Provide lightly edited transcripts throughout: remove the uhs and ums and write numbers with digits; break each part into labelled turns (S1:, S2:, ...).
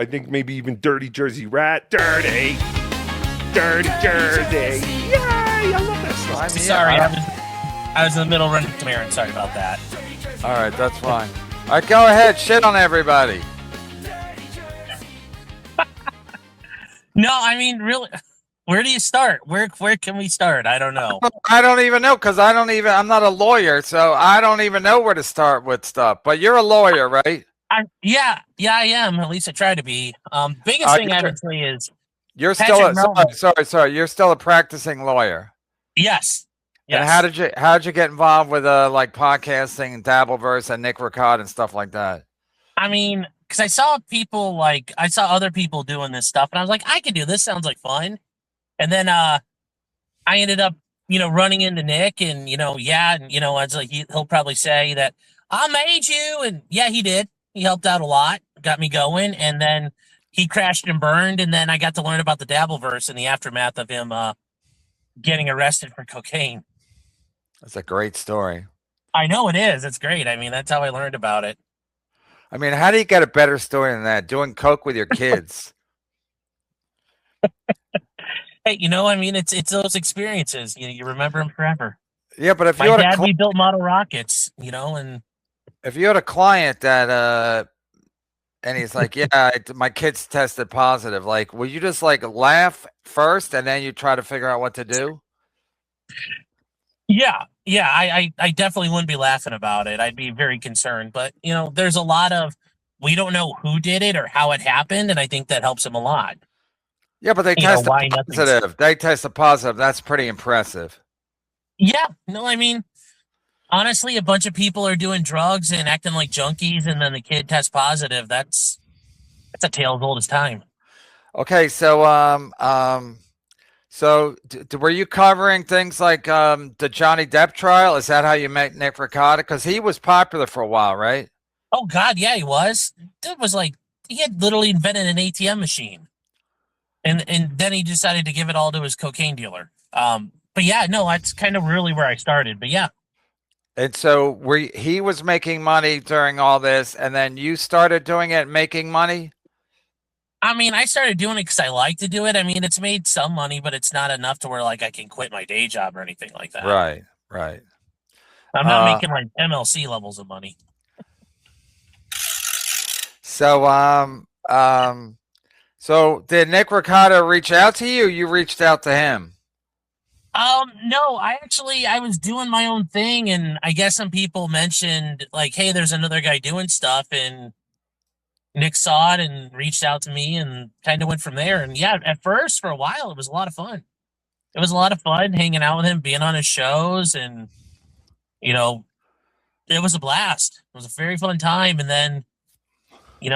S1: I think maybe even Dirty Jersey Rat. Dirty Jersey. Yay! I love that song.
S2: Sorry, I was in the middle of running some errands. Sorry about that.
S3: All right, that's fine. All right, go ahead. Shit on everybody.
S2: No, I mean, really, where do you start? Where can we start? I don't know.
S3: I don't even know because I'm not a lawyer, so I don't even know where to start with stuff. But you're a lawyer, right?
S2: Yeah, I am. At least I try to be. Biggest thing I would say is
S3: you're still sorry. You're still a practicing lawyer.
S2: Yes.
S3: And how did you get involved with like podcasting and Dabbleverse and Nick Ricotta and stuff like that?
S2: I mean, because I saw other people doing this stuff, and I was like, I can do this. Sounds like fun. And then I ended up, running into Nick, and I was like, he'll probably say that I made you, and yeah, he did. He helped out a lot, got me going, and then he crashed and burned, and then I got to learn about the Dabbleverse in the aftermath of him getting arrested for cocaine.
S3: That's a great story.
S2: I know it is. It's great. I mean, that's how I learned about it.
S3: I mean, how do you get a better story than that? Doing coke with your kids.
S2: Hey, I mean, it's those experiences. You remember them forever.
S3: Yeah, but if
S2: my dad, we built model rockets. And
S3: if you had a client that and he's like, yeah, my kids tested positive. Like, will you just like laugh first and then you try to figure out what to do?
S2: Yeah, I definitely wouldn't be laughing about it. I'd be very concerned. But, there's a lot of, we don't know who did it or how it happened, and I think that helps him a lot.
S3: Yeah, but they tested positive. They tested positive. That's pretty impressive.
S2: Yeah, no, I mean, honestly, a bunch of people are doing drugs and acting like junkies, and then the kid tests positive. That's a tale as old as time.
S3: Okay, so So were you covering things like the Johnny Depp trial? Is that how you met Nick Ricotta? Because he was popular for a while, right?
S2: Oh, God, yeah, he was. It was like he had literally invented an ATM machine. And then he decided to give it all to his cocaine dealer. But yeah, no, that's kind of really where I started. But yeah.
S3: And so he was making money during all this, and then you started doing it and making money?
S2: I mean, I started doing it because I like to do it. I mean, it's made some money, but it's not enough to where like I can quit my day job or anything like that.
S3: Right.
S2: I'm not making like MLC levels of money.
S3: So did Nick Ricotta reach out to you? Or you reached out to him?
S2: No, I was doing my own thing, and I guess some people mentioned like, hey, there's another guy doing stuff, and Nick saw it and reached out to me and kind of went from there. And yeah, at first for a while, it was a lot of fun. It was a lot of fun hanging out with him, being on his shows, and it was a blast. It was a very fun time. And then, what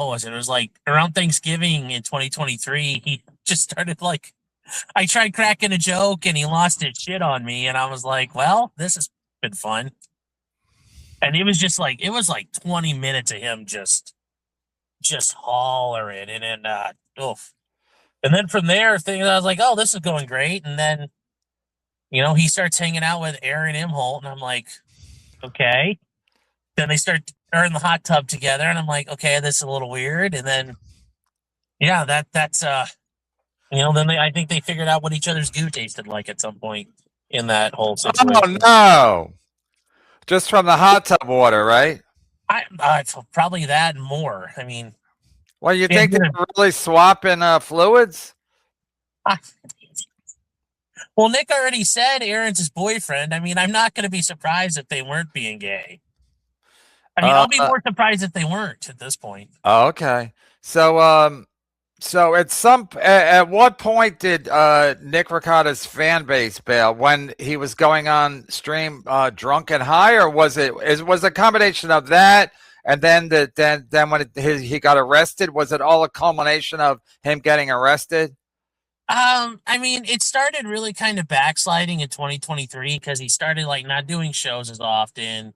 S2: was it? It was like around Thanksgiving in 2023, he just started like, I tried cracking a joke and he lost his shit on me. And I was like, well, this has been fun. And it was like 20 minutes of him just hollering. And then, and then from there, I was like, oh, this is going great. And then, he starts hanging out with Aaron Imholt. And I'm like, okay. Then they start in the hot tub together. And I'm like, okay, this is a little weird. And then, yeah, that's I think they figured out what each other's goo tasted like at some point in that whole situation.
S3: Oh, no. Just from the hot tub water, right?
S2: Probably that and more. I mean,
S3: well, you think they're really swapping fluids?
S2: Well, Nick already said Aaron's his boyfriend. I mean, I'm not going to be surprised if they weren't being gay. I mean, I'll be more surprised if they weren't at this point.
S3: Oh, okay. So at what point did Nick Ricotta's fan base bail? When he was going on stream drunk and high, or was it a combination of that and then when he got arrested? Was it all a culmination of him getting arrested?
S2: I mean, it started really kind of backsliding in 2023 because he started like not doing shows as often,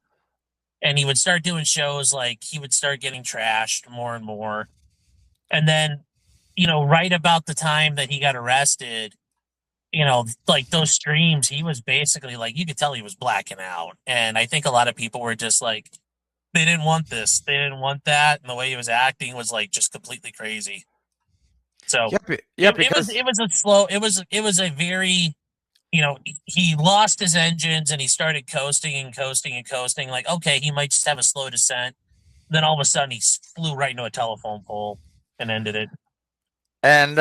S2: and he would start doing shows like he would start getting trashed more and more, and then. Right about the time that he got arrested, like those streams, he was basically like, you could tell he was blacking out. And I think a lot of people were just like, they didn't want this, they didn't want that, and the way he was acting was like just completely crazy. So
S3: because
S2: it was a slow, it was a very, you know, he lost his engines and he started coasting and coasting and coasting. Like, okay, he might just have a slow descent. Then all of a sudden he flew right into a telephone pole and ended it.
S3: And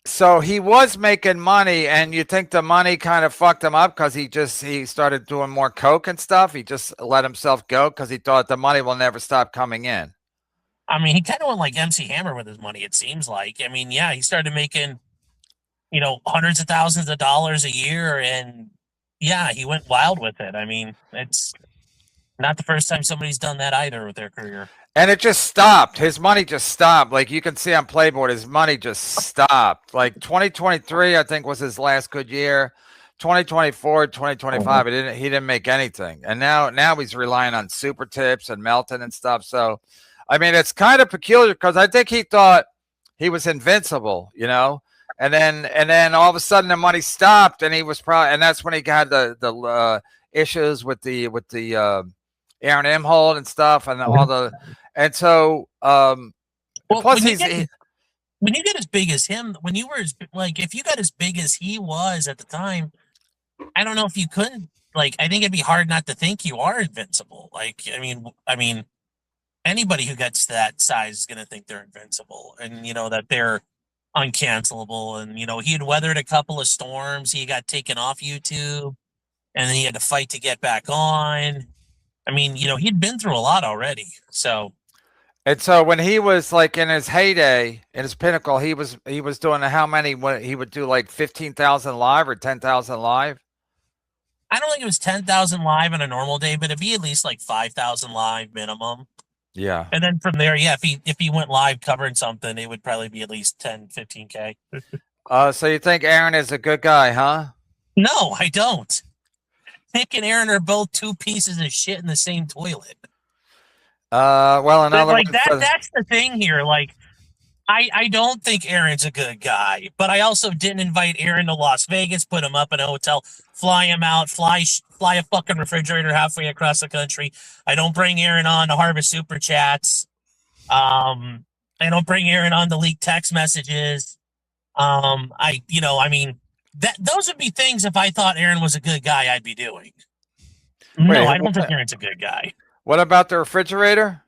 S3: so he was making money, and you think the money kind of fucked him up because he started doing more coke and stuff. He just let himself go because he thought the money will never stop coming in.
S2: I mean, he kind of went like MC Hammer with his money, it seems like. I mean, yeah, he started making, you know, hundreds of thousands of dollars a year, and yeah, he went wild with it. I mean, it's not the first time somebody's done that either with their career.
S3: And it just stopped. His money just stopped. Like you can see on Playboard, his money just stopped. Like 2023, I think was his last good year. 2024, 2025, he didn't make anything. And now he's relying on super tips and Melton and stuff. So, I mean, it's kind of peculiar because I think he thought he was invincible, you know. And then all of a sudden the money stopped, and he was probably, and that's when he got the issues with the Aaron Imholt and stuff, and all the, and so
S2: well,
S3: plus
S2: when you get as big as him, when you were as like, if you got as big as he was at the time, I don't know if you couldn't, like, I think it'd be hard not to think you are invincible. Like, I mean, anybody who gets to that size is gonna think they're invincible, and you know that they're uncancelable. And you know, he had weathered a couple of storms. He got taken off YouTube, and then he had to fight to get back on. I mean, you know, he'd been through a lot already. So,
S3: and so when he was like in his heyday, in his pinnacle, he was doing how many? What he would do, like 15,000 live or 10,000 live?
S2: I don't think it was 10,000 live on a normal day, but it'd be at least like 5,000 live minimum.
S3: Yeah.
S2: And then from there, yeah, if he went live covering something, it would probably be at least 10, 15K.
S3: So you think Aaron is a good guy, huh?
S2: No, I don't. Nick and Aaron are both two pieces of shit in the same toilet.
S3: Well, another
S2: like that's the thing here. Like, I don't think Aaron's a good guy, but I also didn't invite Aaron to Las Vegas, put him up in a hotel, fly him out, fly a fucking refrigerator halfway across the country. I don't bring Aaron on to harvest super chats. I don't bring Aaron on to leak text messages. I mean, those would be things if I thought Aaron was a good guy, I'd be doing. No, I don't think Aaron's a good guy.
S3: What about the refrigerator?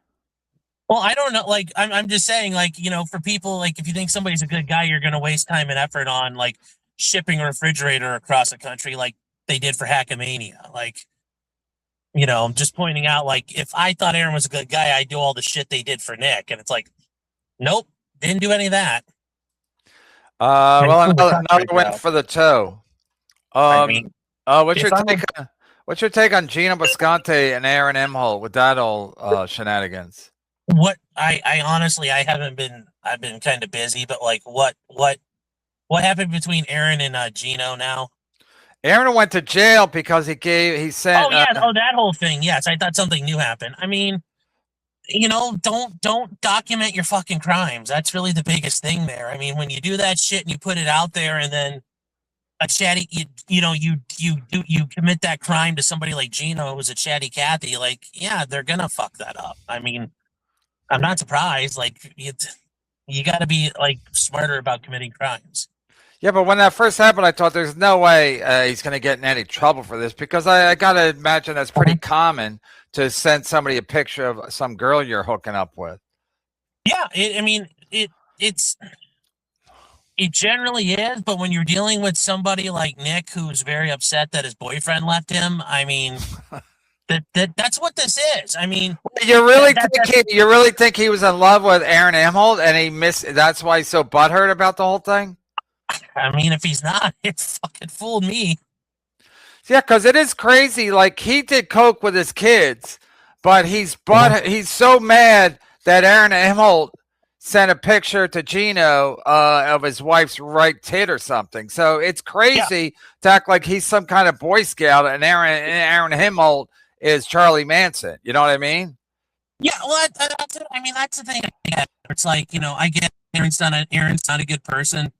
S2: Well, I don't know. Like, I'm just saying, like, you know, for people, like, if you think somebody's a good guy, you're going to waste time and effort on, like, shipping a refrigerator across the country like they did for Hackamania. Like, you know, I'm just pointing out, like, if I thought Aaron was a good guy, I'd do all the shit they did for Nick. And it's like, nope, didn't do any of that.
S3: Well, another win for the toe. What's your take on Gino Bisconte and Aaron Imholt with that old shenanigans?
S2: What I honestly, I've been kind of busy, but like what happened between Aaron and Gino now?
S3: Aaron went to jail because he sent.
S2: Oh yeah, that whole thing. Yes, I thought something new happened. I mean, you know, don't document your fucking crimes. That's really the biggest thing there. I mean, when you do that shit and you put it out there, and then a chatty, you commit that crime to somebody like Gino, who was a chatty Cathy. Like, yeah, they're gonna fuck that up. I mean, I'm not surprised. Like, you got to be like smarter about committing crimes.
S3: Yeah, but when that first happened, I thought there's no way he's going to get in any trouble for this, because I got to imagine that's pretty common to send somebody a picture of some girl you're hooking up with.
S2: Yeah, it generally is, but when you're dealing with somebody like Nick, who's very upset that his boyfriend left him, I mean, that's what this is. I mean,
S3: you really think he was in love with Aaron Imholt and he missed? That's why he's so butthurt about the whole thing.
S2: I mean, if he's not, it fucking fooled me.
S3: Yeah, because it is crazy. Like, he did coke with his kids, but he's so mad that Aaron Imholt sent a picture to Gino of his wife's right tit or something. So it's crazy to act like he's some kind of Boy Scout and Aaron Imholt is Charlie Manson. You know what I mean?
S2: Yeah, well, that's the thing. It's like, you know, I get Aaron's not a good person,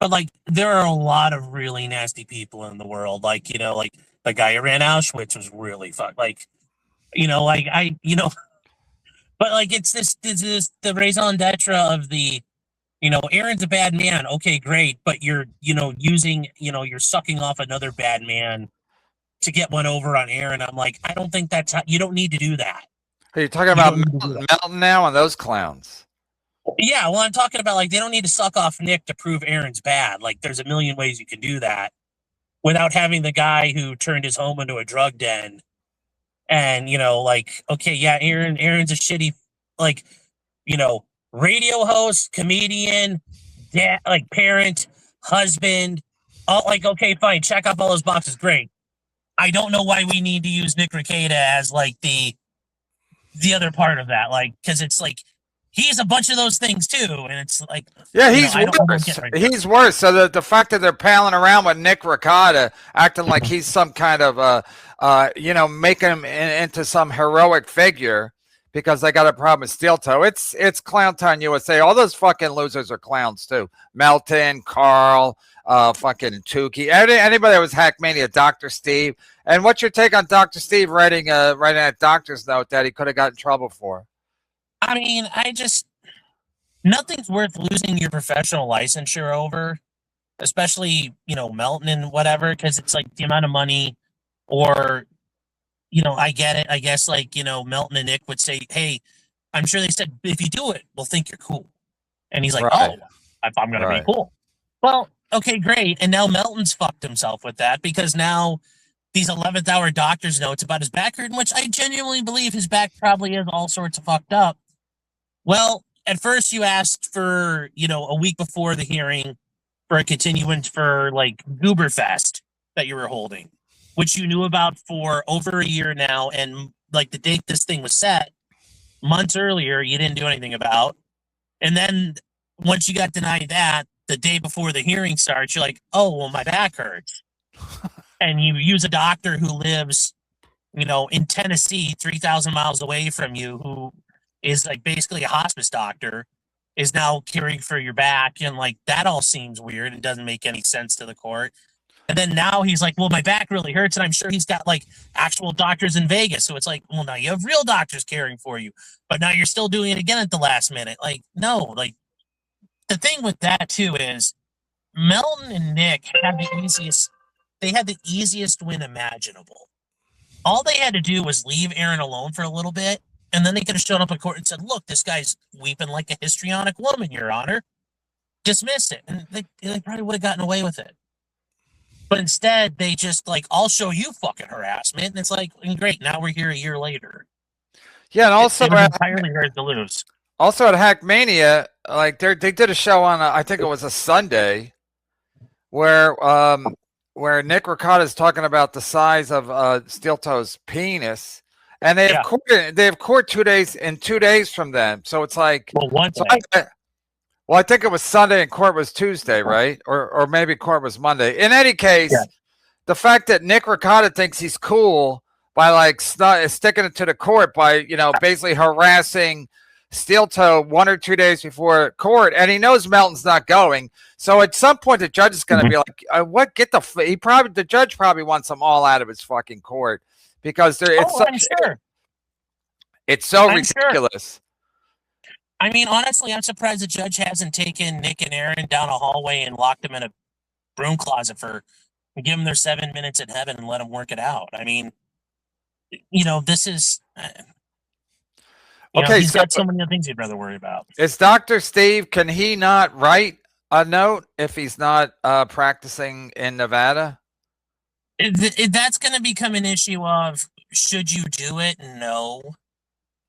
S2: but like, there are a lot of really nasty people in the world. Like, you know, like the guy who ran Auschwitz was really fucked. Like, like but like it's this the raison d'etre of the, Aaron's a bad man. Okay, great, but you're using, you're sucking off another bad man to get one over on Aaron. I'm like, I don't think that's how, you don't need to do that.
S3: Are you talking about Melton now and those clowns?
S2: Yeah, well, I'm talking about like they don't need to suck off Nick to prove Aaron's bad. Like there's a million ways you can do that without having the guy who turned his home into a drug den. And like, okay, yeah, Aaron's a shitty, like, radio host, comedian, dad, like parent, husband. All like, okay, fine, check off all those boxes, great. I don't know why we need to use Nick Rekieta as like the other part of that, like, because it's like he's a bunch of those things too, and it's like,
S3: yeah, he's worse. He's worse. So the fact that they're palling around with Nick Rekieta, acting like he's some kind of making him into some heroic figure because they got a problem with StutJo. It's Clown Town USA. All those fucking losers are clowns too. Melton, Karl, fucking Tukey, anybody that was Hackmania, Dr. Steve. And what's your take on Dr. Steve writing a doctor's note that he could have got in trouble for?
S2: I mean, nothing's worth losing your professional licensure over, especially, Melton and whatever, because it's like the amount of money, or, I get it. I guess like, Melton and Nick would say, hey, I'm sure they said, if you do it, we'll think you're cool. And he's like, right. Oh, I'm going to be cool. Well, okay, great. And now Melton's fucked himself with that because now these 11th hour doctor's notes about his back hurt, in which I genuinely believe his back probably is all sorts of fucked up. Well, at first you asked for, a week before the hearing for a continuance for like Gooberfest that you were holding, which you knew about for over a year now. And like the date this thing was set months earlier, you didn't do anything about. And then once you got denied that, the day before the hearing starts, you're like, oh, well, my back hurts. And you use a doctor who lives, in Tennessee, 3,000 miles away from you, who is like basically a hospice doctor, is now caring for your back. And like, that all seems weird. It doesn't make any sense to the court. And then now he's like, well, my back really hurts. And I'm sure he's got like actual doctors in Vegas. So it's like, well, now you have real doctors caring for you, but now you're still doing it again at the last minute. Like, no, like the thing with that too is Melton and Nick had the easiest win imaginable. All they had to do was leave Aaron alone for a little bit. And then they could have shown up in court and said, look, this guy's weeping like a histrionic woman, Your Honor. Dismiss it. And they probably would have gotten away with it. But instead, they just like, I'll show you fucking harassment. And it's like, great, now we're here a year later.
S3: Yeah, and also
S2: it was entirely hard to lose.
S3: Also at Hackmania, like they did a show on I think it was a Sunday, where Nick Rekieta is talking about the size of StutJo's penis, and they have court 2 days from then. So it's like, well, I think it was Sunday and court was Tuesday, right? Or maybe court was Monday. In any case, the fact that Nick Rekieta thinks he's cool by like sticking it to the court by basically harassing StutJo 1 or 2 days before court, and he knows Melton's not going. So at some point, the judge is going to be like, "What? Get the?" The judge probably wants them all out of his fucking court because it's so ridiculous.
S2: Sure. I mean, honestly, I'm surprised the judge hasn't taken Nick and Aaron down a hallway and locked them in a broom closet and give them their 7 minutes in heaven and let them work it out. I mean, this is.
S3: Okay,
S2: he's got so many other things he'd rather worry about.
S3: Is Dr. Steve, can he not write a note if he's not practicing in Nevada?
S2: That's going to become an issue of, should you do it? No.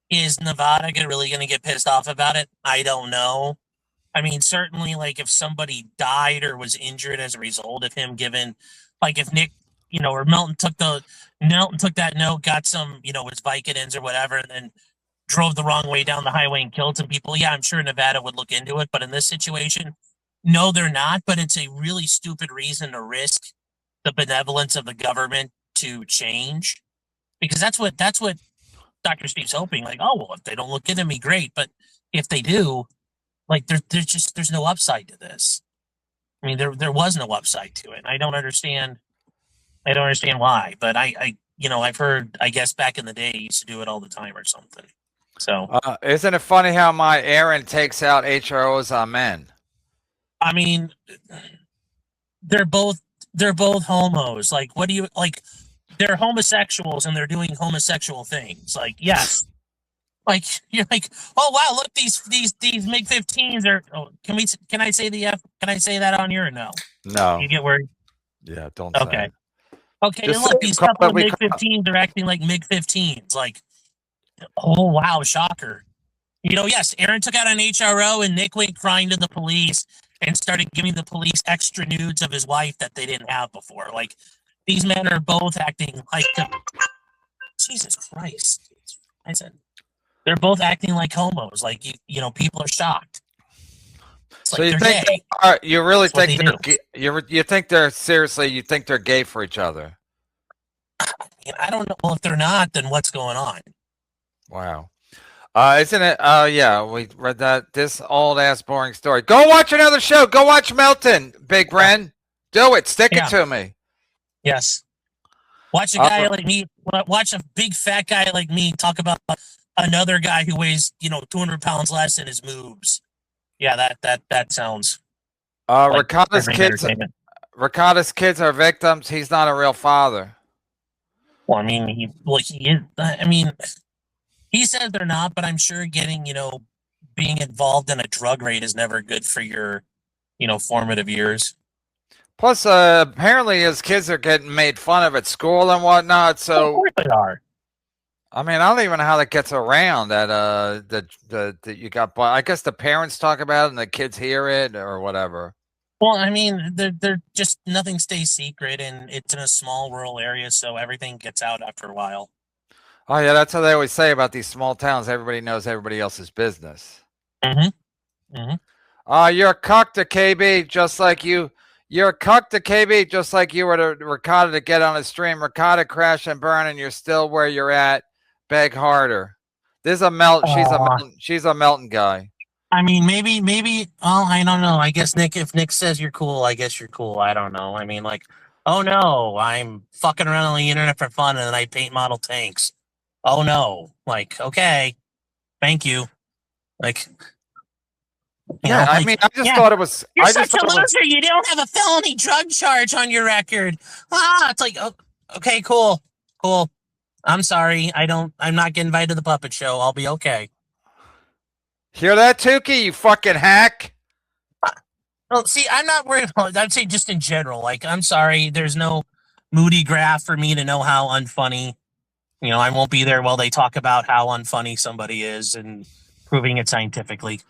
S2: Is Nevada really going to get pissed off about it? I don't know. I mean, certainly, like, if somebody died or was injured as a result of him giving, like, if Nick, or Melton took that note, got some, his Vicodins or whatever, and then drove the wrong way down the highway and killed some people. Yeah, I'm sure Nevada would look into it. But in this situation, no, they're not. But it's a really stupid reason to risk the benevolence of the government to change, because that's what Dr. Steve's hoping. Like, oh, well, if they don't look into me, great. But if they do, like, there's no upside to this. I mean, there was no upside to it. I don't understand why. But I I've heard, I guess back in the day, he used to do it all the time or something. So,
S3: Isn't it funny how my Aaron takes out HROs on men?
S2: I mean, they're both homos. Like, what do you like? They're homosexuals and they're doing homosexual things. Like, yes. Like, you're like, oh wow, look, these MiG-15s are. Oh, can I say the F? Can I say that on here or no?
S3: No.
S2: You get where?
S3: Yeah, don't.
S2: Okay.
S3: Say it.
S2: Okay.
S3: Just
S2: Look, these couple of
S3: we
S2: MiG-15s are acting like MiG-15s. Like, oh wow, shocker. Yes, Aaron took out an HRO and Nick went crying to the police and started giving the police extra nudes of his wife that they didn't have before. Like, these men are both acting like Jesus Christ. I said they're both acting like homos. Like, people are shocked. It's
S3: So
S2: like
S3: you
S2: they're
S3: think
S2: gay.
S3: you really
S2: That's what
S3: think
S2: they
S3: they're you think they're seriously? You think they're gay for each other?
S2: I don't know. Well, if they're not, then what's going on?
S3: Wow. Isn't it? Yeah, we read that. This old ass boring story. Go watch another show. Go watch Melton, Big Bren. Do it. Stick it to me.
S2: Yes. Watch a guy like me. Watch a big fat guy like me talk about another guy who weighs 200 pounds less in his moves. Yeah, that sounds. Like
S3: Ricotta's kids are victims. He's not a real father.
S2: Well, I mean, he is. I mean, he says they're not, but I'm sure getting being involved in a drug raid is never good for your formative years.
S3: Plus, apparently his kids are getting made fun of at school and whatnot. So
S2: of course they are.
S3: I mean, I don't even know how that gets around that that you got. I guess the parents talk about it and the kids hear it or whatever.
S2: Well, I mean, they're just nothing stays secret, and it's in a small rural area, so everything gets out after a while.
S3: Oh yeah, that's how they always say about these small towns. Everybody knows everybody else's business. You're a cuck to KB, just like you. You're a cuck to KB, just like you were to Ricotta to get on a stream. Ricotta crash and burn, and you're still where you're at. Beg harder. This is a Melton. She's a Melton guy.
S2: I mean, maybe. Oh, I don't know. I guess if Nick says you're cool, I guess you're cool. I don't know. I mean, like, oh no, I'm fucking around on the internet for fun, and then I paint model tanks. Oh no, like, okay, thank you. Like,
S3: yeah, I mean, I just thought it was.
S2: You're such a loser. You don't have a felony drug charge on your record. It's like, oh, okay, cool. I'm sorry. I'm not getting invited to the puppet show. I'll be okay.
S3: Hear that, Tukey? You fucking hack.
S2: Well, see, I'm not worried. I'd say just in general. Like, I'm sorry. There's no Moody graph for me to know how unfunny. I won't be there while they talk about how unfunny somebody is and proving it scientifically.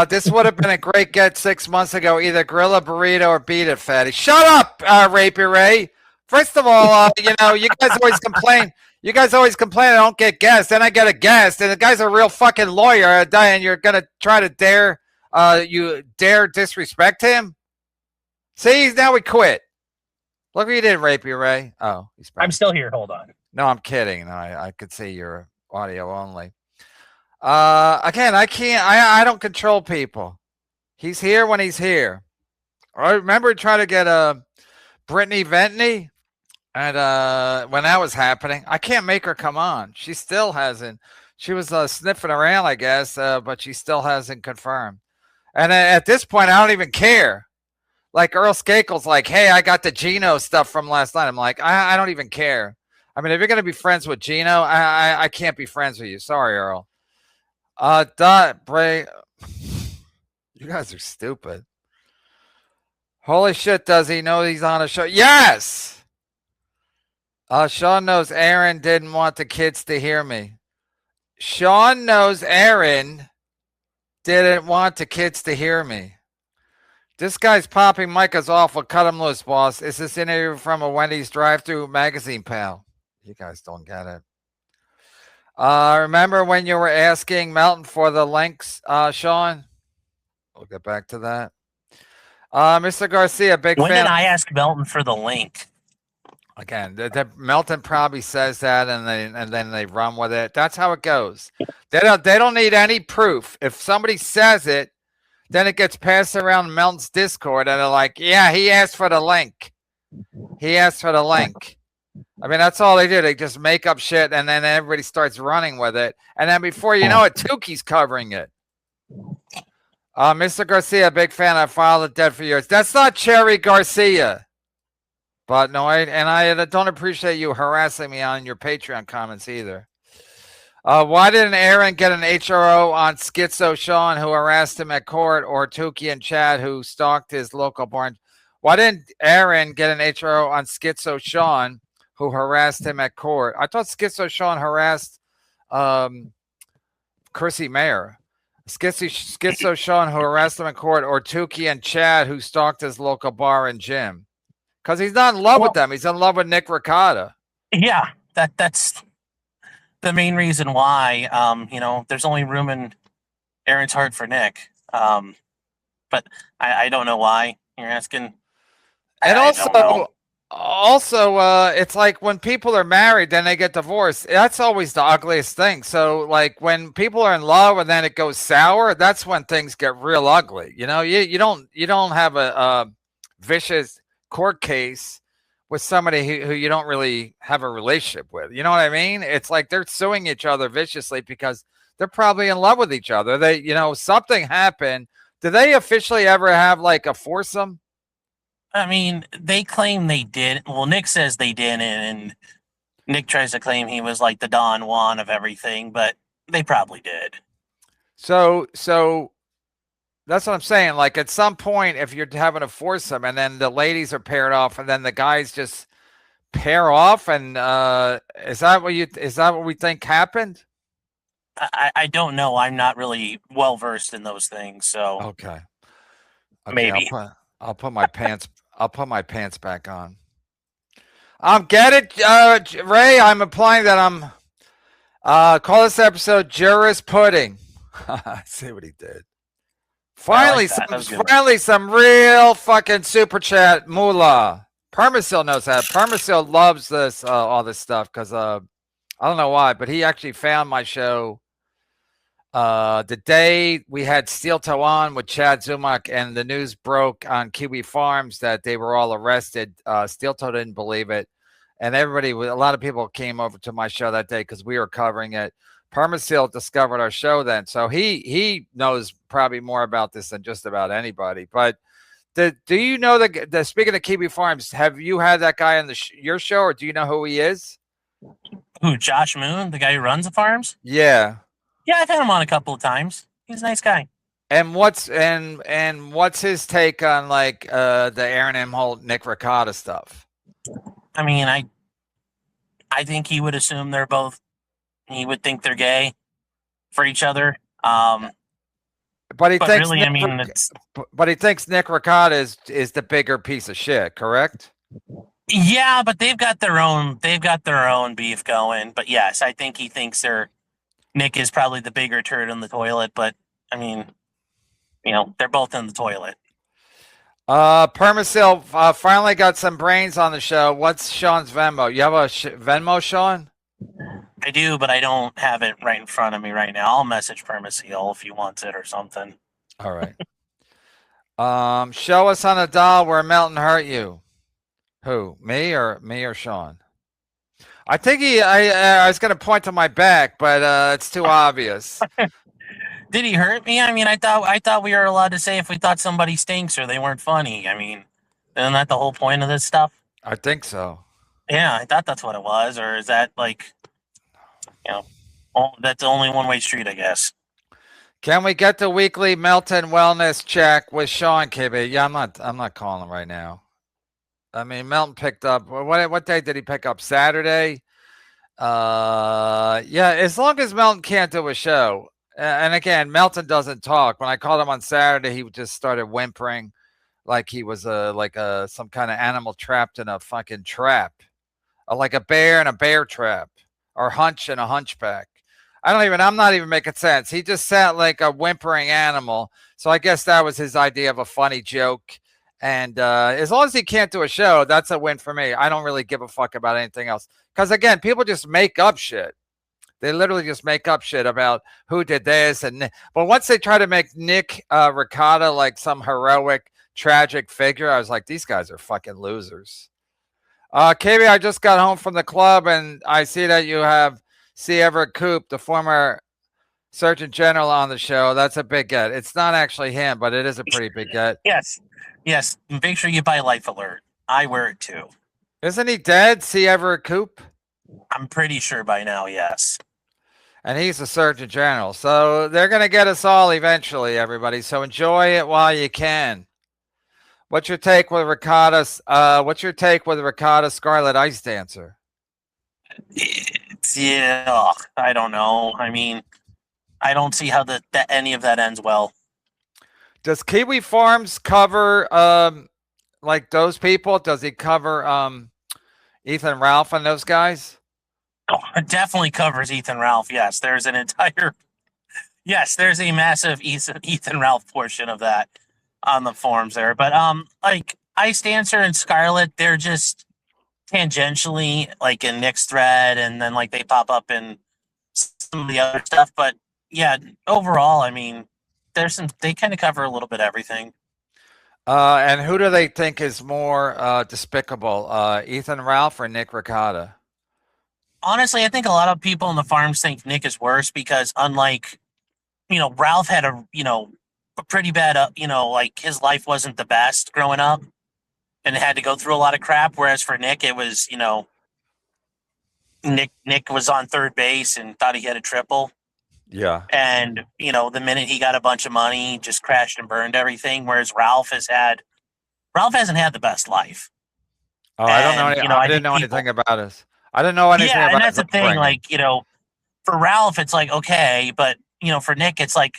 S3: This would have been a great get 6 months ago. Either grill a burrito or beat it, fatty. Shut up, Rapey Ray. First of all, you guys always complain. You guys always complain I don't get guests. Then I get a guest, and the guy's a real fucking lawyer, and you're gonna try to dare disrespect him. See, now we quit. Look what you did, Rapey Ray. Oh, he's back.
S2: I'm still here. Hold on.
S3: No, I'm kidding. No, I could see your audio only. Again, I don't control people. He's here when he's here. I remember trying to get Brittany Ventney, and when that was happening, I can't make her come on. She still hasn't. She was sniffing around, I guess, but she still hasn't confirmed. And at this point, I don't even care. Like Earl Skakel's like, hey, I got the Gino stuff from last night. I'm like, I don't even care. I mean, if you're gonna be friends with Gino, I can't be friends with you. Sorry, Earl. Bray, you guys are stupid. Holy shit, does he know he's on a show? Yes! Sean knows Aaron didn't want the kids to hear me. Sean knows Aaron didn't want the kids to hear me. This guy's popping Micah's awful. Cut him loose, boss. Is this interview from a Wendy's drive-thru magazine, pal? You guys don't get it. Remember when you were asking Melton for the links, Sean? We'll get back to that. Mr. Garcia, big fan.
S2: When did I ask Melton for the link?
S3: Again, Melton probably says that, and then they run with it. That's how it goes. They don't need any proof. If somebody says it, then it gets passed around Melton's Discord, and they're like, "Yeah, he asked for the link. He asked for the link." I mean, that's all they do. They just make up shit, and then everybody starts running with it. And then before you know it, Tuki's covering it. Mr. Garcia, big fan. I followed it dead for years. That's not Cherry Garcia. But no, I don't appreciate you harassing me on your Patreon comments either. Why didn't Aaron get an HRO on Schizo Sean, who harassed him at court, or Tuki and Chad, who stalked his local barn? Why didn't Aaron get an HRO on Schizo Sean, who harassed him at court? I thought Schizo Sean harassed Chrissy Mayer. Schizo Sean, who harassed him in court, or Tuki and Chad, who stalked his local bar and gym. Because he's not in love with them. He's in love with Nick Ricotta.
S2: Yeah, that's the main reason why. You know, there's only room in Aaron's heart for Nick. But I don't know why you're asking.
S3: And also, it's like when people are married, then they get divorced. That's always the ugliest thing. So, like when people are in love and then it goes sour, that's when things get real ugly. You know, you don't have a vicious court case with somebody who you don't really have a relationship with. You know what I mean? It's like they're suing each other viciously because they're probably in love with each other. They, you know, something happened. Do they officially ever have like a foursome?
S2: I mean, they claim they did. Well, Nick says they didn't, and Nick tries to claim he was like the Don Juan of everything, but they probably did.
S3: So that's what I'm saying. Like at some point, if you're having a foursome and then the ladies are paired off and then the guys just pair off, and is that what we think happened?
S2: I don't know. I'm not really well versed in those things, so
S3: okay
S2: maybe
S3: I'll put my pants. I'll put my pants back on. Get it, Ray? I'm implying that I'm call this episode Juris Pudding. See what he did. Finally, finally, some real fucking super chat moolah. Permasil knows that. Permasil loves this, all this stuff, because I don't know why, but he actually found my show the day we had StutJo on with Chad Zumock, and the news broke on Kiwi Farms that they were all arrested. StutJo didn't believe it, and a lot of people came over to my show that day because we were covering it. Permasil discovered our show then, so he knows probably more about this than just about anybody. But do you know that speaking of Kiwi Farms, have you had that guy on your show, or do you know who he is?
S2: Who, Josh Moon, the guy who runs the farms?
S3: Yeah,
S2: I've had him on a couple of times. He's a nice guy.
S3: And what's his take on like the Aaron M. Holt, Nick Ricotta stuff?
S2: I mean, I think he would assume they're both. He would think they're gay for each other.
S3: But he thinks
S2: really,
S3: Nick,
S2: I mean,
S3: but he thinks Nick Ricotta is the bigger piece of shit, correct?
S2: Yeah, but they've got their own beef going. But yes, I think he thinks Nick is probably the bigger turd in the toilet. But I mean, you know, they're both in the toilet.
S3: Permasil finally got some brains on the show. What's Sean's Venmo? You have a Venmo, Sean?
S2: I do, but I don't have it right in front of me right now. I'll message Permasil if he wants it or something.
S3: All right. Show us on a doll where Melton hurt you. Who? Me or Sean? I think I was going to point to my back, but it's too obvious.
S2: Did he hurt me? I mean, I thought we were allowed to say if we thought somebody stinks or they weren't funny. I mean, isn't that the whole point of this stuff?
S3: I think so.
S2: Yeah, I thought that's what it was. Or is that like, you know, that's only one-way street, I guess.
S3: Can we get the weekly Melton wellness check with Sean, KB? Yeah, I'm not calling him right now. I mean, Melton picked up, what day did he pick up? Saturday? Yeah, as long as Melton can't do a show. And again, Melton doesn't talk. When I called him on Saturday, he just started whimpering like he was some kind of animal trapped in a fucking trap. Like a bear in a bear trap, or hunch in a hunchback. I'm not even making sense. He just sat like a whimpering animal. So I guess that was his idea of a funny joke. And as long as he can't do a show, that's a win for me. I don't really give a fuck about anything else. Because again, people just make up shit. They literally just make up shit about who did this. But once they try to make Nick Ricotta like some heroic, tragic figure, I was like, these guys are fucking losers. Kiwi, I just got home from the club and I see that you have C. Everett Koop, the former Surgeon General, on the show. That's a big get. It's not actually him, but it is a pretty big get.
S2: Yes. Yes. Make sure you buy Life Alert. I wear it too.
S3: Isn't he dead, C. Everett Koop?
S2: I'm pretty sure by now, yes.
S3: And he's the Surgeon General. So they're going to get us all eventually, everybody. So enjoy it while you can. What's your take with Ricotta? What's your take with Ricotta Scarlet Ice Dancer?
S2: Yeah, I don't know. I mean, I don't see how that any of that ends well.
S3: Does Kiwi Farms cover like those people? Does he cover Ethan Ralph and those guys?
S2: Oh, it definitely covers Ethan Ralph. Yes, there's an entire. Yes, there's a massive Ethan Ralph portion of that on the forums there. But like Ice Dancer and Scarlet, they're just tangentially like in Nick's thread, and then like they pop up in some of the other stuff. But yeah, overall, I mean, they kind of cover a little bit everything.
S3: And who do they think is more despicable, Ethan Ralph or Nick Ricotta?
S2: Honestly, I think a lot of people in the farms think Nick is worse because unlike, Ralph had a pretty bad, like his life wasn't the best growing up and had to go through a lot of crap. Whereas for Nick, it was, Nick was on third base and thought he had a triple.
S3: Yeah.
S2: And, the minute he got a bunch of money, just crashed and burned everything. Whereas Ralph hasn't had the best life.
S3: Oh, I don't know. I didn't know anything about us. I didn't know anything about.
S2: Yeah, and that's the thing. Like, for Ralph, it's like, okay, but, for Nick, it's like,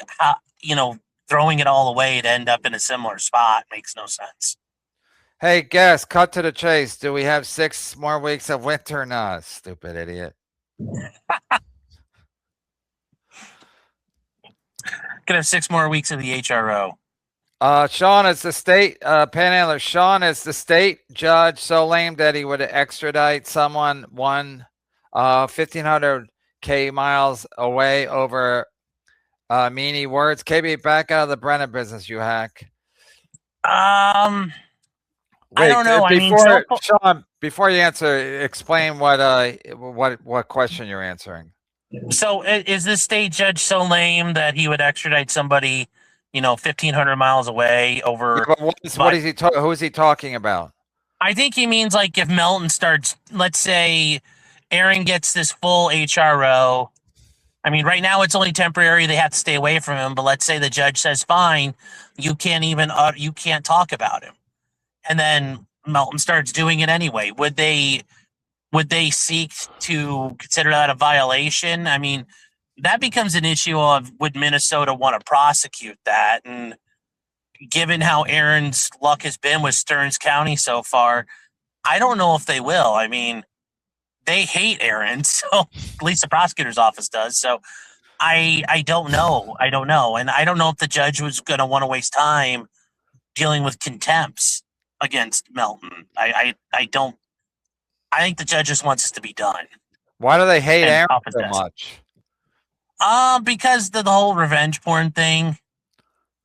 S2: throwing it all away to end up in a similar spot makes no sense.
S3: Hey, guess, cut to the chase. Do we have 6 more weeks of winter or not? Stupid idiot.
S2: Gonna have 6 more weeks of the HRO.
S3: Sean is the state panhandler. Sean is the state judge so lame that he would extradite someone 1,500 miles away over meanie words. KB, back out of the Brennan business, you hack.
S2: Wait, I don't know.
S3: Sean, before you answer, explain what question you're answering.
S2: So is this state judge so lame that he would extradite somebody, 1,500 miles away over?
S3: Yeah, what is he? Who is he talking about?
S2: I think he means like if Melton starts, let's say, Aaron gets this full HRO. I mean, right now it's only temporary; they have to stay away from him. But let's say the judge says, "Fine, you can't talk about him," and then Melton starts doing it anyway. Would they seek to consider that a violation? I mean, that becomes an issue of would Minnesota want to prosecute that? And given how Aaron's luck has been with Stearns County so far, I don't know if they will. I mean, they hate Aaron, so at least the prosecutor's office does. So I don't know. And I don't know if the judge was going to want to waste time dealing with contempts against Melton. I don't. I think the judge just wants us to be done.
S3: Why do they hate Aaron so much?
S2: Because the whole revenge porn thing.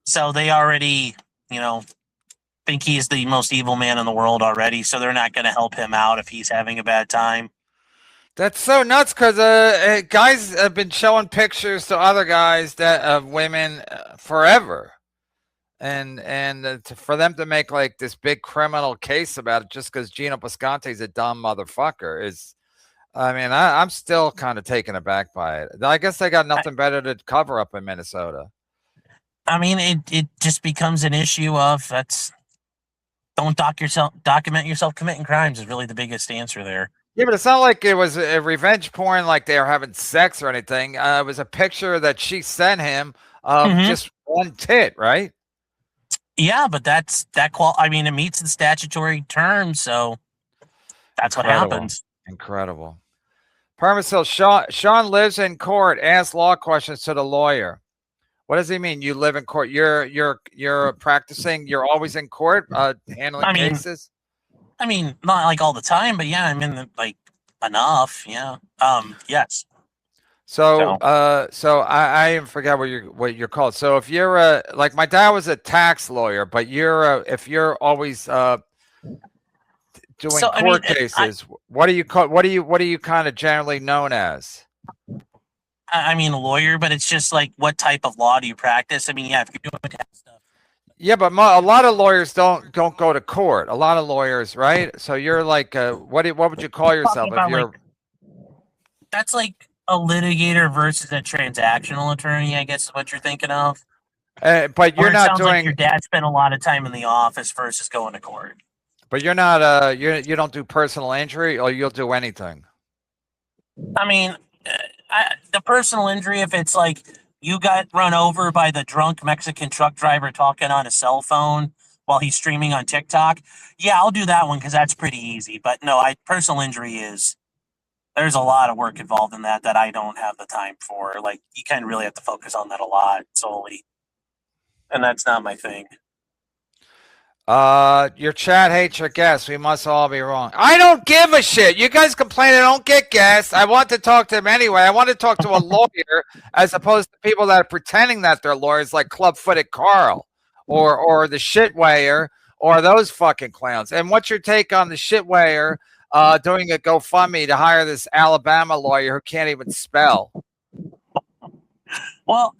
S2: So they already, think he's the most evil man in the world already. So they're not going to help him out if he's having a bad time.
S3: That's so nuts because guys have been showing pictures to other guys that of women forever. And for them to make like this big criminal case about it just because Gino Pascante's a dumb motherfucker is, I mean, I'm still kind of taken aback by it. I guess they got nothing better to cover up in Minnesota. I
S2: mean, it just becomes an issue of don't document yourself committing crimes is really the biggest answer there.
S3: Yeah, but it's not like it was a revenge porn, like they were having sex or anything. It was a picture that she sent him of just one tit, right?
S2: Yeah, but I mean, it meets the statutory terms, so that's what happens.
S3: Incredible. Permisil, Sean lives in court, asks law questions to the lawyer. What does he mean? You live in court? You're practicing, you're always in court, handling cases?
S2: I mean, not like all the time, but yeah, I'm in like enough, yeah. Yes.
S3: So I forgot what you're called. So if you're like my dad was a tax lawyer, but if you're always doing
S2: So, I
S3: court
S2: mean,
S3: cases, what do you call? What are you kind of generally known as?
S2: I mean, a lawyer, but it's just like, what type of law do you practice? I mean, yeah, if you're doing tax stuff.
S3: Yeah, but a lot of lawyers don't go to court. A lot of lawyers, right? So you're like, what would you call yourself if you're?
S2: That's like a litigator versus a transactional attorney, I guess is what you're thinking of.
S3: But you're not
S2: sounds
S3: doing.
S2: like your dad spent a lot of time in the office versus going to court.
S3: But you're not. You don't do personal injury, or you'll do anything.
S2: I mean, the personal injury, if it's like you got run over by the drunk Mexican truck driver talking on a cell phone while he's streaming on TikTok, yeah, I'll do that one because that's pretty easy. But no, personal injury is, there's a lot of work involved in that I don't have the time for. Like, you kind of really have to focus on that a lot solely, and that's not my thing.
S3: Your chat hates your guests. We must all be wrong. I don't give a shit. You guys complain I don't get guests. I want to talk to them anyway. I want to talk to a lawyer as opposed to people that are pretending that they're lawyers, like Club-Footed Karl or the Shitwayer or those fucking clowns. And what's your take on the Shitwayer doing a GoFundMe to hire this Alabama lawyer who can't even spell?
S2: Well,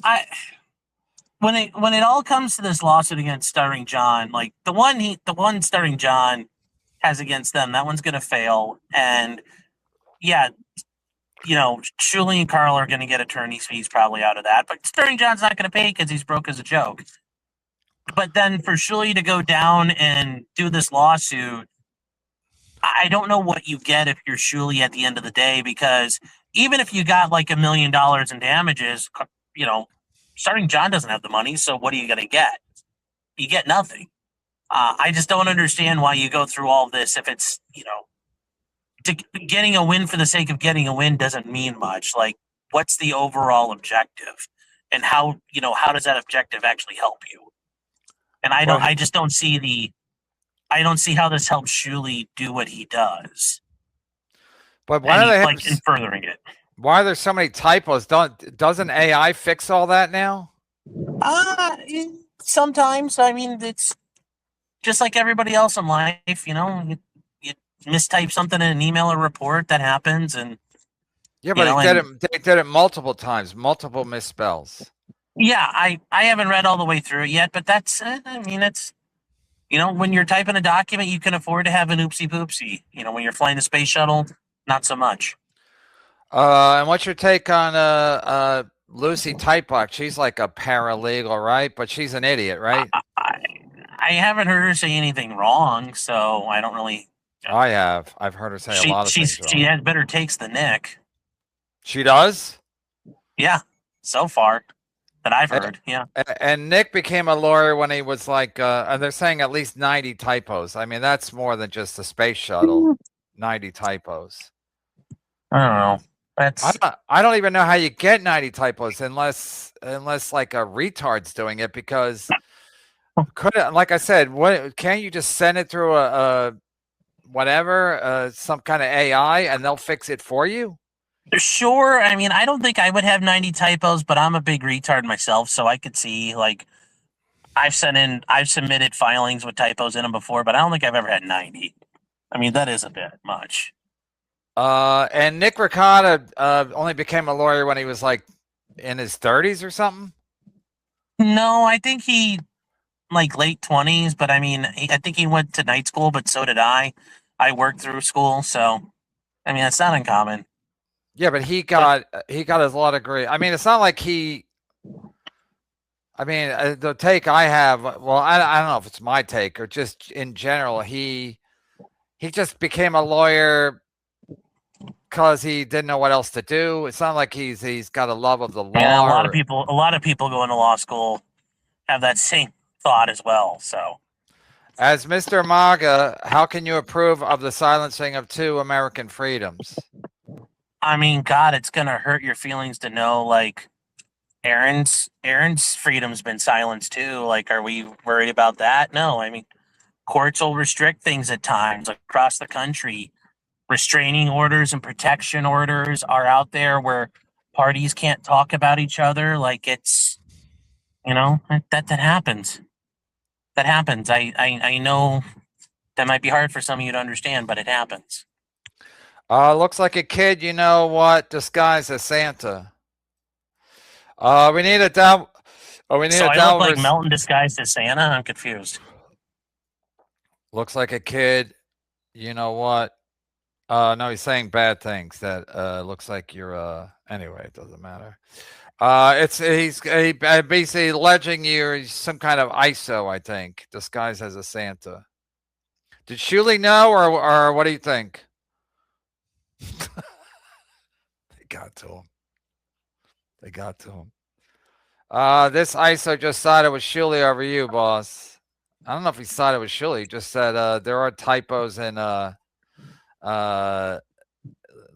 S2: when it all comes to this lawsuit against Stuttering John, like the one Stuttering John has against them, that one's gonna fail. And yeah, Shuli and Karl are gonna get attorney's fees probably out of that, but Stuttering John's not gonna pay because he's broke as a joke. But then for Shuli to go down and do this lawsuit, I don't know what you get if you're Shuli at the end of the day, because even if you got like $1 million in damages, Stuttering John doesn't have the money, so what are you going to get? You get nothing. I just don't understand why you go through all of this if it's, getting a win for the sake of getting a win doesn't mean much. Like, what's the overall objective? And how does that objective actually help you? And I don't see how this helps Shuli do what he does.
S3: But why do they have
S2: in furthering it?
S3: Why are there so many typos? Doesn't AI fix all that now?
S2: Sometimes. I mean, it's just like everybody else in life. You mistype something in an email or report, that happens, and
S3: yeah, but they did it multiple times, multiple misspells.
S2: Yeah, I haven't read all the way through it yet, but that's it's when you're typing a document, you can afford to have an oopsie poopsie. When you're flying the space shuttle, not so much.
S3: And what's your take on Lucy Typebox? She's like a paralegal, right? But she's an idiot, right?
S2: I haven't heard her say anything wrong, so I don't really.
S3: I have. I've heard her say a lot of things wrong.
S2: She has better takes than Nick.
S3: She does?
S2: Yeah, so far that I've heard. Yeah.
S3: And Nick became a lawyer when he was like, they're saying at least 90 typos. I mean, that's more than just a space shuttle. 90 typos.
S2: I don't know.
S3: I don't even know how you get 90 typos unless like a retard's doing it, because like I said, can't you just send it through a whatever, some kind of AI and they'll fix it for you?
S2: Sure. I mean, I don't think I would have 90 typos, but I'm a big retard myself, so I could see, like, I've submitted filings with typos in them before, but I don't think I've ever had 90. I mean, that is a bit much.
S3: And Nick Rekieta only became a lawyer when he was like in his 30s or something?
S2: No, I think he like late 20s, but I mean, I think he went to night school, but so did I. I worked through school, so I mean, it's not uncommon.
S3: Yeah, but he got his law degree. I mean, it's not like the take I have, well, I don't know if it's my take or just in general, he just became a lawyer because he didn't know what else to do. It's not like he's got a love of the law.
S2: Yeah, a lot of people going to law school have that same thought as well. So,
S3: as Mr. MAGA, how can you approve of the silencing of 2 American freedoms?
S2: I mean, God, it's gonna hurt your feelings to know, like, Aaron's freedom's been silenced too. Like, are we worried about that? No, I mean, courts will restrict things at times across the country. Restraining orders and protection orders are out there where parties can't talk about each other. Like, it's, that happens. That happens. I know That might be hard for some of you to understand, but it happens.
S3: Looks like a kid, you know what, disguised as Santa. We need a down. Oh, we need
S2: So
S3: a
S2: I
S3: down.
S2: look like Melton disguised as Santa? I'm confused.
S3: Looks like a kid, you know what? No, he's saying bad things. That looks like you're. Anyway, it doesn't matter. He's basically alleging you're some kind of ISO, I think, disguised as a Santa. Did Shuli know, or what do you think? They got to him. They got to him. This ISO just sided with Shuli over you, boss. I don't know if he sided with Shuli. He just said there are typos in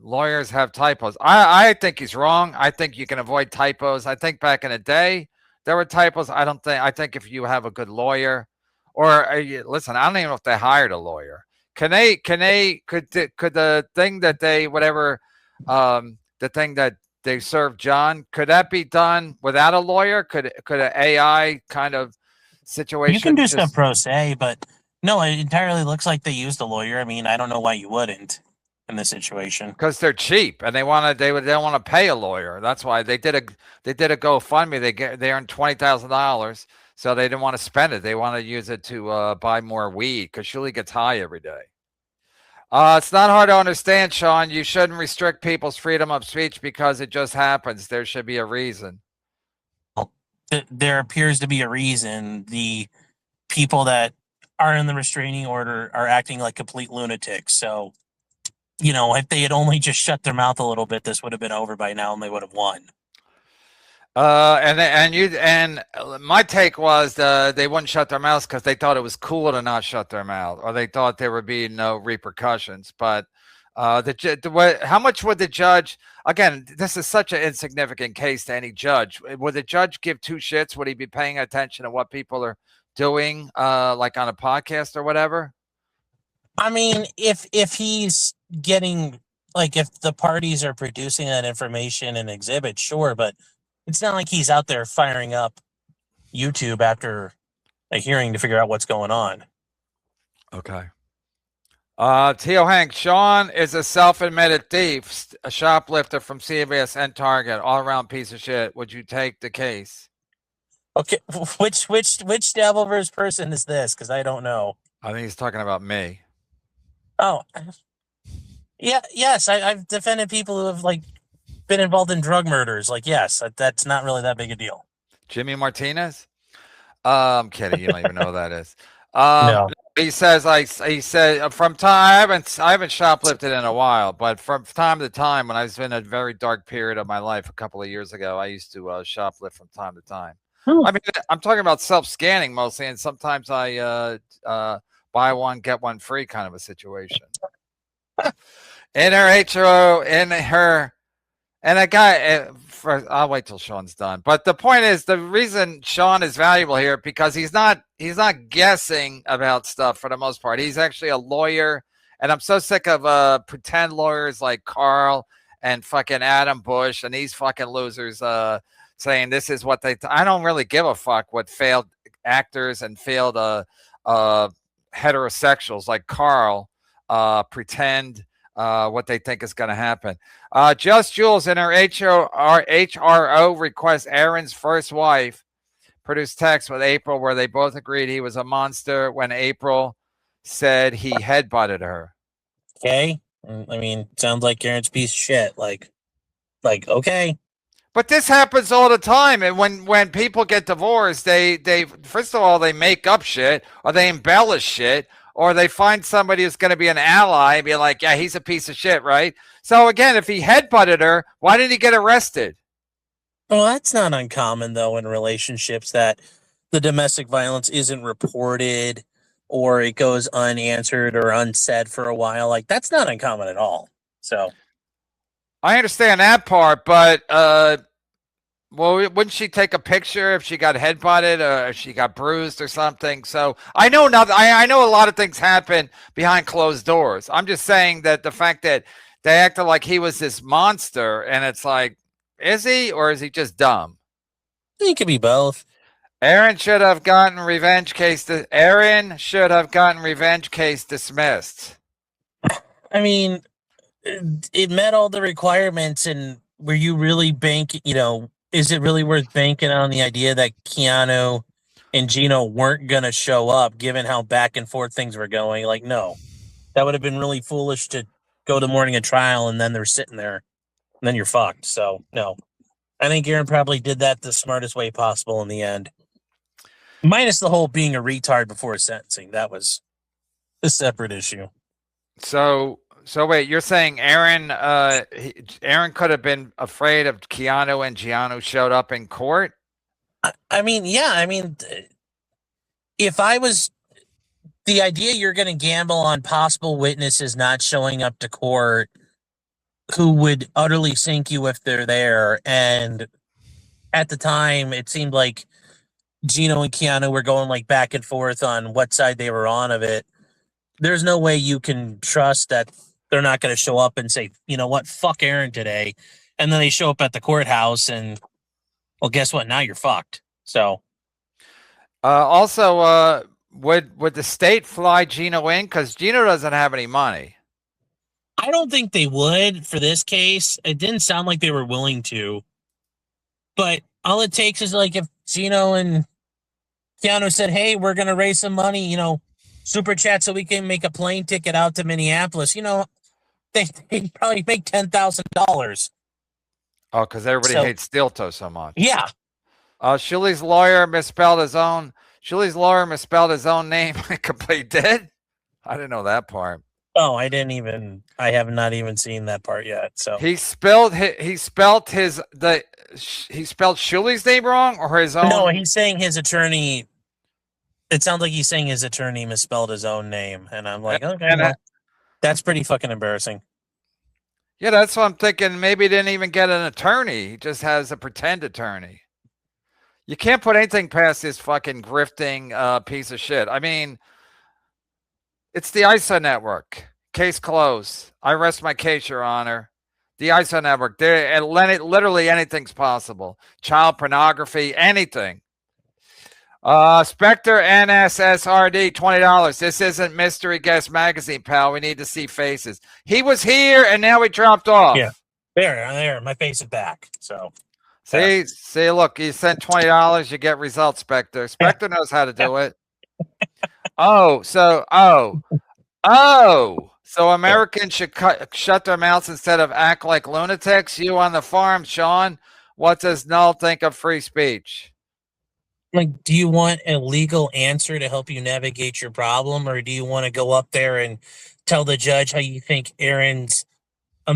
S3: lawyers have typos. I think he's wrong. I think you can avoid typos. I think back in the day there were typos. I think if you have a good lawyer, or listen, I don't even know if they hired a lawyer. Could the thing that they the thing that they served John, could that be done without a lawyer? Could an AI kind of situation?
S2: You can do stuff pro se, but no, it entirely looks like they used a lawyer. I mean, I don't know why you wouldn't in this situation.
S3: Because they're cheap and they don't want to pay a lawyer. That's why they did a GoFundMe. They earned $20,000, so they didn't want to spend it. They want to use it to buy more weed because Shuli gets high every day. It's not hard to understand, Sean. You shouldn't restrict people's freedom of speech because it just happens. There should be a reason.
S2: There appears to be a reason. The people that are in the restraining order are acting like complete lunatics. So, you know, if they had only just shut their mouth a little bit, this would have been over by now and they would have won.
S3: And my take was they wouldn't shut their mouths because they thought it was cool to not shut their mouth, or they thought there would be no repercussions. But how much would the judge? Again, this is such an insignificant case to any judge. Would the judge give two shits? Would he be paying attention to what people are doing, like on a podcast or whatever?
S2: I mean, if he's getting, like, if the parties are producing that information and exhibit, sure, but it's not like he's out there firing up YouTube after a hearing to figure out what's going on.
S3: Okay. Teo Hank, Sean is a self-admitted thief, a shoplifter from CVS and Target, all-around piece of shit. Would you take the case?
S2: Okay, which Devilverse person is this? Because I don't know.
S3: I think he's talking about me.
S2: Oh, yeah, yes, I've defended people who have, like, been involved in drug murders. Like, yes, that's not really that big a deal.
S3: Jimmy Martinez? I'm kidding. You don't even know who that is.
S2: No.
S3: He said from time, I haven't shoplifted in a while, but from time to time, when I was in a very dark period of my life a couple of years ago, I used to shoplift from time to time. I mean, I'm talking about self-scanning mostly, and sometimes I buy one, get one free kind of a situation. In her HRO, and a guy, I'll wait till Sean's done. But the point is, the reason Sean is valuable here, because he's not guessing about stuff for the most part. He's actually a lawyer, and I'm so sick of pretend lawyers like Karl and fucking Adam Bush and these fucking losers saying this is what they. I don't really give a fuck what failed actors and failed heterosexuals like Karl pretend what they think is going to happen. Just Jules in her HRO request Aaron's first wife produced text with April where they both agreed he was a monster when April said he headbutted her.
S2: Okay. I mean, sounds like Aaron's piece of shit. Like, okay.
S3: But this happens all the time. And when people get divorced, they first of all, they make up shit or they embellish shit, or they find somebody who's going to be an ally and be like, yeah, he's a piece of shit, right? So again, if he headbutted her, why didn't he get arrested?
S2: Well, that's not uncommon, though, in relationships, that the domestic violence isn't reported or it goes unanswered or unsaid for a while. Like, that's not uncommon at all. So
S3: I understand that part, but well, wouldn't she take a picture if she got headbutted or if she got bruised or something? So I know nothing. I know a lot of things happen behind closed doors. I'm just saying that the fact that they acted like he was this monster, and it's like, is he, or is he just dumb?
S2: it could be both.
S3: Aaron should have gotten revenge case. Aaron should have gotten revenge case dismissed.
S2: I mean, it met all the requirements, and were you really banking? You know, is it really worth banking on the idea that Keanu and Gino weren't gonna show up, given how back and forth things were going? Like, no, that would have been really foolish to go to morning of trial and then they're sitting there, and then you're fucked. So no, I think Aaron probably did that the smartest way possible in the end. Minus the whole being a retard before sentencing. That was a separate issue.
S3: So wait, you're saying Aaron could have been afraid of Keanu and Giano showed up in court?
S2: I mean, yeah. I mean, if I was the idea you're going to gamble on possible witnesses not showing up to court who would utterly sink you if they're there. And at the time, it seemed like Gino and Keanu were going like back and forth on what side they were on of it. There's no way you can trust that they're not going to show up and say, you know what, fuck Aaron today. And then they show up at the courthouse and, well, guess what? Now you're fucked. So.
S3: Also, would the state fly Gino in? Because Gino doesn't have any money.
S2: I don't think they would for this case. It didn't sound like they were willing to. But all it takes is like if Gino and Keanu said, hey, we're going to raise some money, you know, super chat so we can make a plane ticket out to Minneapolis. You know, they'd probably make $10,000.
S3: Oh, because everybody hates StutJo so much.
S2: Yeah.
S3: Shuli's lawyer misspelled his own. Shuli's lawyer misspelled his own name. Complete dead. I didn't know that part.
S2: Oh, I have not even seen that part yet. So
S3: he spelled Shuli's name wrong or his own?
S2: No, he's saying his attorney. It sounds like he's saying his attorney misspelled his own name, and I'm like, okay, well, that's pretty fucking embarrassing.
S3: Yeah, that's what I'm thinking. Maybe he didn't even get an attorney. He just has a pretend attorney. You can't put anything past this fucking grifting piece of shit. I mean, it's the ISO network. Case closed. I rest my case, Your Honor. The ISO network. Literally anything's possible. Child pornography, anything. Spectre NSSRD, $20. This isn't Mystery Guest Magazine, pal. We need to see faces. He was here and now he dropped off.
S2: Yeah. There. My face is back. So
S3: see, look, you sent $20, you get results, Spectre. Spectre knows how to do it. So Americans should shut their mouths instead of act like lunatics. You on the farm, Sean. What does Null think of free speech?
S2: Like, do you want a legal answer to help you navigate your problem, or do you want to go up there and tell the judge how you think Aaron's a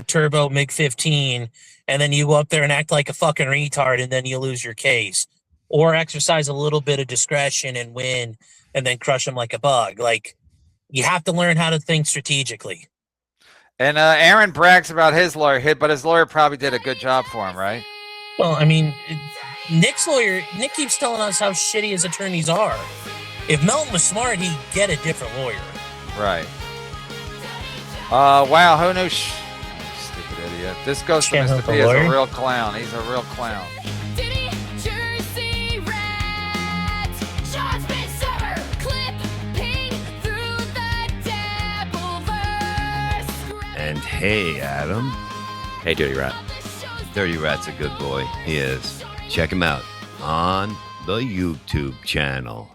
S2: turbo MiG-15, and then you go up there and act like a fucking retard, and then you lose your case, or exercise a little bit of discretion and win, and then crush him like a bug? Like, you have to learn how to think strategically.
S3: And Aaron brags about his lawyer, but his lawyer probably did a good job for him, right?
S2: Well, I mean, Nick keeps telling us how shitty his attorneys are. If Melton was smart, he'd get a different lawyer.
S3: Right. Wow, who knew? Stupid idiot. This goes to Mr. B as a real clown. He's a real clown.
S4: And hey, Adam.
S5: Hey, Dirty Rat.
S4: Dirty Rat's a good boy. He is. Check him out on the YouTube channel.